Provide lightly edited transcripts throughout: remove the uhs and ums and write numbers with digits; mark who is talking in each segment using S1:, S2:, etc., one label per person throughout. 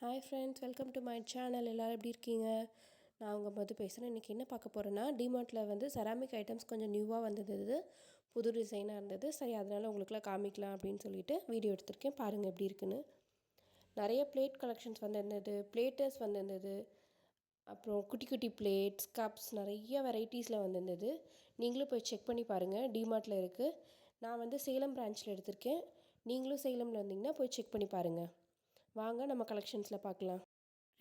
S1: Hi friends, welcome to my channel. எல்லோரும் எப்படி இருக்கீங்க? நான் உங்கள் மது பேசுகிறேன். இன்றைக்கி என்ன பார்க்க போகிறேன்னா, டிமார்ட்டில் வந்து செராமிக் ஐட்டம்ஸ் கொஞ்சம் நியூவாக வந்தது, புது டிசைனாக இருந்தது. சரி, அதனால் உங்களுக்குலாம் காமிக்கலாம் அப்படின்னு சொல்லிட்டு வீடியோ எடுத்திருக்கேன். பாருங்கள் எப்படி இருக்குன்னு. நிறைய பிளேட் கலெக்ஷன்ஸ் வந்திருந்தது, பிளேட்டர்ஸ் வந்திருந்தது, அப்புறம் குட்டி குட்டி பிளேட்ஸ், கப்ஸ், நிறைய வெரைட்டிஸில் வந்திருந்தது. நீங்களும் போய் செக் பண்ணி பாருங்கள். டிமார்ட்டில் இருக்குது. நான் வந்து சேலம் பிரான்ச்சில் எடுத்திருக்கேன். நீங்களும் சேலமில் இருந்தீங்கன்னா போய் செக் பண்ணி பாருங்கள். வாங்க நம்ம கலெக்ஷன்ஸில் பார்க்கலாம்.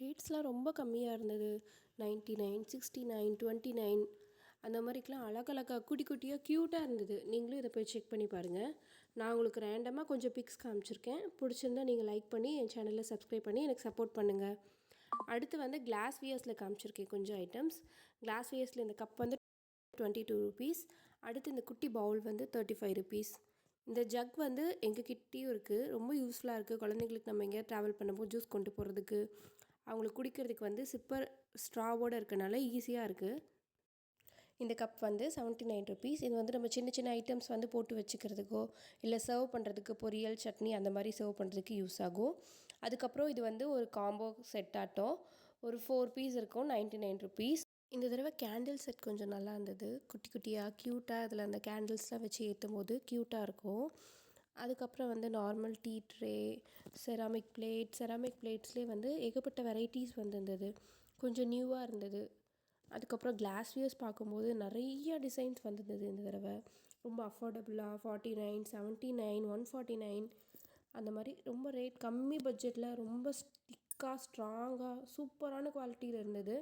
S1: ரேட்ஸ்லாம் ரொம்ப கம்மியாக இருந்தது. 99, 69, 29 அந்த மாதிரிக்கெலாம் அழகழகாக குட்டி குட்டியாக க்யூட்டாக இருந்தது. நீங்களும் இதை போய் செக் பண்ணி பாருங்கள். நான் உங்களுக்கு ரேண்டமாக கொஞ்சம் பிக்ஸ் காமிச்சிருக்கேன். பிடிச்சிருந்தா நீங்கள் லைக் பண்ணி என் சேனலில் சப்ஸ்கிரைப் பண்ணி எனக்கு சப்போர்ட் பண்ணுங்கள். அடுத்து வந்து கிளாஸ் வியர்ஸில் காமிச்சிருக்கேன் கொஞ்சம் ஐட்டம்ஸ். கிளாஸ் வியர்ஸில் இந்த கப் வந்து 22 ருபீஸ். அடுத்து இந்த குட்டி பவுல் வந்து 35 ருபீஸ். இந்த ஜக் வந்து எங்ககிட்டயும் இருக்குது. ரொம்ப யூஸ்ஃபுல்லாக இருக்குது. குழந்தைங்களுக்கு நம்ம எங்கேயாவது ட்ராவல் பண்ணும்போது ஜூஸ் கொண்டு போகிறதுக்கு, அவங்களுக்கு குடிக்கிறதுக்கு வந்து சிப்பர் ஸ்ட்ராவோடு இருக்கனால ஈஸியாக இருக்குது. இந்த கப் வந்து 79 ருபீஸ். இது வந்து நம்ம சின்ன சின்ன ஐட்டம்ஸ் வந்து போட்டு வச்சுக்கிறதுக்கோ, இல்லை சர்வ் பண்ணுறதுக்கு, பொரியல், சட்னி அந்த மாதிரி சர்வ் பண்ணுறதுக்கு யூஸ் ஆகும். அதுக்கப்புறம் இது வந்து ஒரு காம்போ செட் ஆட்டம். ஒரு 4 பீஸ் இருக்கும், 99 ருபீஸ். இந்த தடவை கேண்டில் செட் கொஞ்சம் நல்லா இருந்தது. குட்டி குட்டியாக க்யூட்டாக அதில் அந்த கேண்டில்ஸ்லாம் வச்சு ஏற்றும் போது க்யூட்டாக இருக்கும். அதுக்கப்புறம் வந்து நார்மல் டீ ட்ரே, செராமிக் பிளேட்ஸ்லேயே வந்து ஏகப்பட்ட வெரைட்டிஸ் வந்திருந்தது. கொஞ்சம் நியூவாக இருந்தது. அதுக்கப்புறம் கிளாஸ் வியர்ஸ் பார்க்கும்போது நிறைய டிசைன்ஸ் வந்திருந்தது இந்த தடவை. ரொம்ப அஃபோர்டபுளாக 49, 79, 149 அந்த மாதிரி ரொம்ப ரேட் கம்மி பட்ஜெட்டில் ரொம்ப ஸ்டிக்காக, ஸ்ட்ராங்காக, சூப்பரான குவாலிட்டியில் இருந்தது.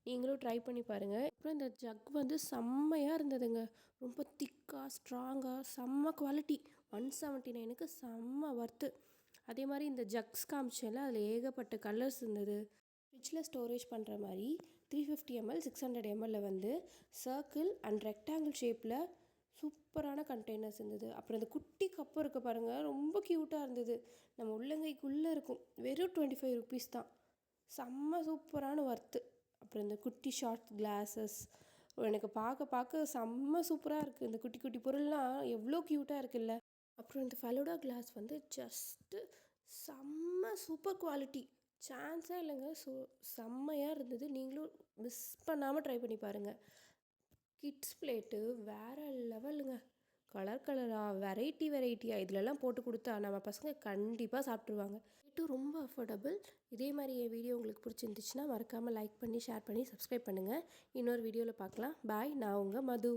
S1: நீங்களும் ட்ரை பண்ணி பாருங்கள். அப்புறம் இந்த ஜக் வந்து செம்மையாக இருந்ததுங்க. ரொம்ப திக்காக, ஸ்ட்ராங்காக, செம்ம குவாலிட்டி. 179க்கு செம்ம ஒர்த்து. அதே மாதிரி இந்த ஜக்ஸ் காமிச்சேன்ல, அதில் ஏகப்பட்ட கலர்ஸ் இருந்தது. ஃப்ரிட்ஜில் ஸ்டோரேஜ் பண்ணுற மாதிரி 350 ml 600 ml வந்து சர்க்கிள் அண்ட் ரெக்டாங்கிள் ஷேப்பில் சூப்பரான கண்டெய்னர்ஸ் இருந்தது. அப்புறம் இந்த குட்டி கப்பு இருக்க பாருங்கள், ரொம்ப க்யூட்டாக இருந்தது. நம்ம உள்ளங்கைக்குள்ளே இருக்கும். வெறும் 25 ருபீஸ் தான். செம்ம சூப்பரான ஒர்த்து. அப்புறம் இந்த குட்டி ஷார்ட் கிளாஸஸ் எனக்கு பார்க்க செம்ம சூப்பராக இருக்குது. இந்த குட்டி குட்டி பொருள்லாம் எவ்வளோ க்யூட்டாக இருக்குல்ல. அப்புறம் இந்த ஃபலூடா கிளாஸ் வந்து ஜஸ்ட்டு செம்ம சூப்பர் குவாலிட்டி, சான்ஸே இல்லைங்க. செம்மையாக இருந்தது. நீங்களும் மிஸ் பண்ணாமல் ட்ரை பண்ணி பாருங்கள். கிட்ஸ் பிளேட்டு வேறு லெவலுங்க. கலர் கலராக, வெரைட்டியாக இதிலெல்லாம் போட்டு கொடுத்தா நம்ம பசங்க கண்டிப்பாக சாப்பிட்ருவாங்க. ரேட்டும் ரொம்ப அஃபோர்டபுள். இதே மாதிரி என் வீடியோ உங்களுக்கு பிடிச்சிருந்துச்சுன்னா மறக்காமல் லைக் பண்ணி, ஷேர் பண்ணி, சப்ஸ்கிரைப் பண்ணுங்கள். இன்னொரு வீடியோவில் பார்க்கலாம். பாய். நான் உங்கள் மது.